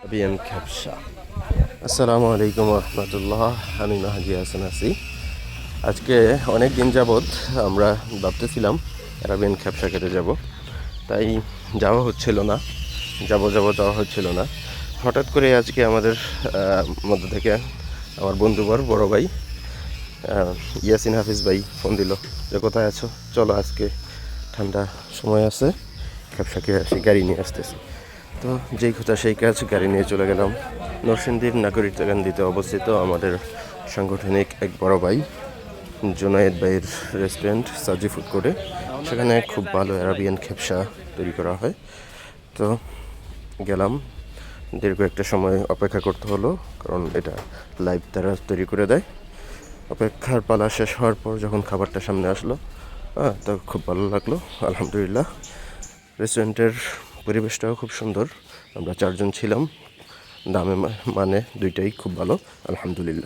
BN খ্যাপসা। আসসালামু আলাইকুম রহমতুল্লাহ। আমি মাহাজি হাসান আছি। আজকে অনেক দিন যাবৎ আমরা ভাবতেছিলাম অ্যারাবিয়ান খ্যাপসা খেতে যাব, তাই যাওয়া হচ্ছিল না, যাওয়া হচ্ছিল না। হঠাৎ করে আজকে আমাদের মধ্যে থেকে আমার বন্ধুবর বড় ভাই ইয়াসিন হাফিজ ভাই ফোন দিল যে কোথায় আছো, চলো আজকে ঠান্ডা সময় আছে, খ্যাপসা খেয়ে আসি, গাড়ি নিয়ে আসতেছি। তো যেই কথা সেই কাজ, গাড়ি নিয়ে চলে গেলাম নরসিংদীর নাগরিকতাকান্দিতে অবস্থিত আমাদের সাংগঠনিক এক বড় ভাই জুনায়েদ ভাইয়ের রেস্টুরেন্ট সাজি ফুড কোর্টে। সেখানে খুব ভালো অ্যারাবিয়ান খ্যাপসা তৈরি করা হয়। তো গেলাম, দীর্ঘ একটা সময় অপেক্ষা করতে হলো, কারণ এটা লাইভ তারা তৈরি করে দেয়। অপেক্ষার পালা শেষ হওয়ার পর যখন খাবারটা সামনে আসলো, তো খুব ভালো লাগলো আলহামদুলিল্লাহ। রেস্টুরেন্টের পরিবেশটাও খুব সুন্দর। আমরা 4 জন ছিলাম, দামে মানে দুইটাই খুব ভালো আলহামদুলিল্লাহ।